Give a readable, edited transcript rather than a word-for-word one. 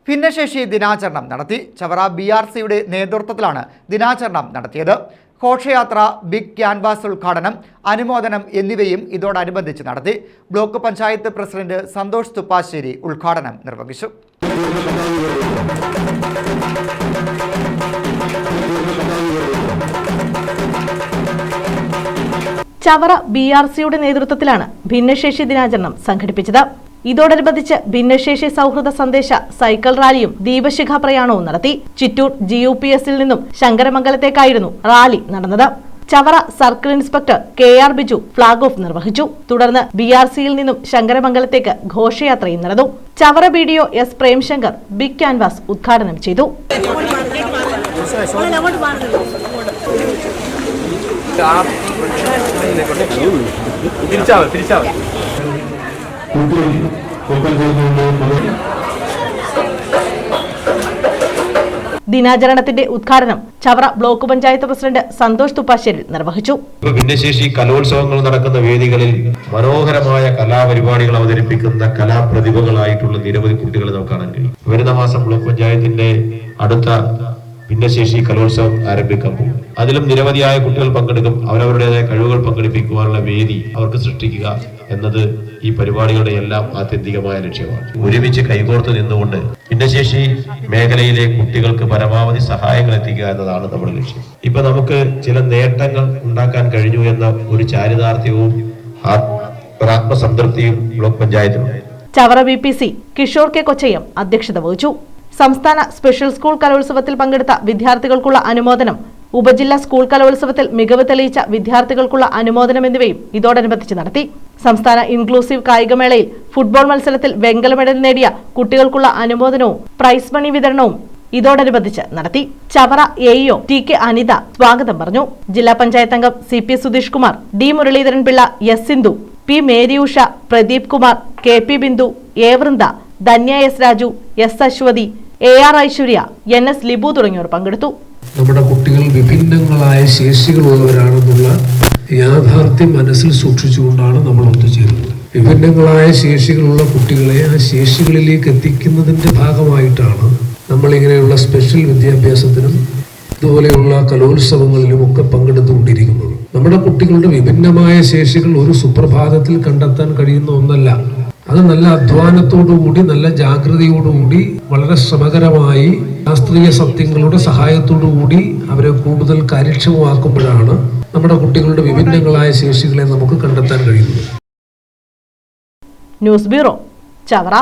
ഭിന്നശേഷി ദിനാചരണം നടത്തി. ചവറ BRCയുടെ നേതൃത്വത്തിലാണ് ദിനാചരണം നടത്തിയത്. ഘോഷയാത്ര, ബിഗ് ക്യാൻവാസ് ഉദ്ഘാടനം, അനുമോദനം എന്നിവയും ഇതോടനുബന്ധിച്ച് നടത്തി. ബ്ലോക്ക് പഞ്ചായത്ത് പ്രസിഡന്റ് സന്തോഷ് തുപ്പാശ്ശേരി ഉദ്ഘാടനം നിർവഹിച്ചു. ചവറ BRCയുടെ നേതൃത്വത്തിലാണ് ഭിന്നശേഷി ദിനാചരണം സംഘടിപ്പിച്ചത്. ഇതോടനുബന്ധിച്ച് ഭിന്നശേഷി സൗഹൃദ സന്ദേശ സൈക്കിൾ റാലിയും ദീപശിഖ പ്രയാണവും നടത്തി. ചിറ്റൂർ GUPSൽ നിന്നും ശങ്കരമംഗലത്തേക്കായിരുന്നു റാലി നടന്നത്. Chavara circle inspector KR Biju flag off നിർവഹിച്ചു. തുടർന്ന് BRCയിൽ നിന്നും ശങ്കരമംഗലത്തേക്ക് ഘോഷയാത്രയും നടന്നു. Chavara BDO S Premshankar big canvas ഉദ്ഘാടനം ചെയ്തു. ദിനാചരണത്തിന്റെ ഉദ്ഘാടനം ചവറ ബ്ലോക്ക് പഞ്ചായത്ത് പ്രസിഡന്റ് സന്തോഷ് തുപ്പാശ്ശേരി നിർവഹിച്ചു. ഭിന്നശേഷി കലോത്സവങ്ങൾ നടക്കുന്ന വേദികളിൽ മനോഹരമായ കലാപരിപാടികൾ അവതരിപ്പിക്കുന്ന കലാപ്രതിഭകളായിട്ടുള്ള നിരവധി കുട്ടികളെ നമുക്ക് കാണാൻ കഴിയും. വരുന്ന മാസം ബ്ലോക്ക് പഞ്ചായത്തിന്റെ അടുത്ത ഭിന്നശേഷി കലോത്സവം ആരംഭിക്കാൻ പോകും. അതിലും നിരവധിയായ കുട്ടികൾ പങ്കെടുക്കും. അവരവരുടേതായ കഴിവുകൾ പങ്കെടുപ്പിക്കുവാനുള്ള വേദി അവർക്ക് സൃഷ്ടിക്കുക എന്നത് ഈ പരിപാടികളുടെ എല്ലാം ആത്യന്തികമായ ലക്ഷ്യമാണ്. ഒരുമിച്ച് കൈകോർത്ത് നിന്നുകൊണ്ട് ഭിന്നശേഷി മേഖലയിലെ കുട്ടികൾക്ക് പരമാവധി സഹായങ്ങൾ എത്തിക്കുക എന്നതാണ് നമ്മുടെ ലക്ഷ്യം. ഇപ്പൊ നമുക്ക് ചില നേട്ടങ്ങൾ ഉണ്ടാക്കാൻ കഴിഞ്ഞു എന്ന ഒരു ചാരിതാർത്ഥ്യവും ആത്മസംതൃപ്തിയും ബ്ലോക്ക് പഞ്ചായത്തിനുണ്ട്. ചവറ VPC കിഷോർ K കൊച്ചയ്യം അധ്യക്ഷത വഹിച്ചു. സംസ്ഥാന സ്പെഷ്യൽ സ്കൂൾ കലോത്സവത്തിൽ പങ്കെടുത്ത വിദ്യാർത്ഥികൾക്കുള്ള അനുമോദനം, ഉപജില്ലാ സ്കൂൾ കലോത്സവത്തിൽ മികവ് തെളിയിച്ച വിദ്യാർത്ഥികൾക്കുള്ള അനുമോദനം എന്നിവയും ഇതോടനുബന്ധിച്ച് നടത്തി. സംസ്ഥാന ഇൻക്ലൂസീവ് കായികമേളയിൽ ഫുട്ബോൾ മത്സരത്തിൽ വെങ്കല മെഡൽ നേടിയ കുട്ടികൾക്കുള്ള അനുമോദനവും പ്രൈസ് മണി വിതരണവും ഇതോടനുബന്ധിച്ച് നടത്തി. ചവറ AEO TK അനിത സ്വാഗതം പറഞ്ഞു. ജില്ലാ പഞ്ചായത്ത് അംഗം CP Sudheesh Kumar, D Muraleedharan Pillai, S Sindhu, P മേരിയൂഷ, Pradeep Kumar, KP Bindu, A Vrinda, Dhanya S Raju, S Aswathy, AR Aishwarya, NS Libu തുടങ്ങിയവർ പങ്കെടുത്തു. നമ്മുടെ കുട്ടികൾ വിഭിന്നങ്ങളായ ശേഷികളുള്ളവരാണെന്നുള്ള യാഥാർത്ഥ്യം മനസ്സിൽ സൂക്ഷിച്ചുകൊണ്ടാണ് നമ്മൾ ഒത്തുചേരുന്നത്. വിഭിന്നങ്ങളായ ശേഷികളുള്ള കുട്ടികളെ ആ ശേഷികളിലേക്ക് എത്തിക്കുന്നതിന്റെ ഭാഗമായിട്ടാണ് നമ്മൾ ഇങ്ങനെയുള്ള സ്പെഷ്യൽ വിദ്യാഭ്യാസത്തിനും ഇതുപോലെയുള്ള കലോത്സവങ്ങളിലും ഒക്കെ പങ്കെടുത്തുകൊണ്ടിരിക്കുന്നത്. നമ്മുടെ കുട്ടികളുടെ വിഭിന്നമായ ശേഷികൾ ഒരു സുപ്രഭാതത്തിൽ കണ്ടെത്താൻ കഴിയുന്ന ഒന്നല്ല. അത് നല്ല അധ്വാനത്തോടുകൂടി, നല്ല ജാഗ്രതയോടുകൂടി, വളരെ ശ്രമകരമായി ശാസ്ത്രീയ സത്യങ്ങളുടെ സഹായത്തോടുകൂടി അവരെ കൂടുതൽ കാര്യക്ഷമമാക്കുമ്പോഴാണ് നമ്മുടെ കുട്ടികളുടെ വിഭിന്നങ്ങളായ ശേഷികളെ നമുക്ക് കണ്ടെത്താൻ കഴിയുന്നത്. News bureau, Chavara.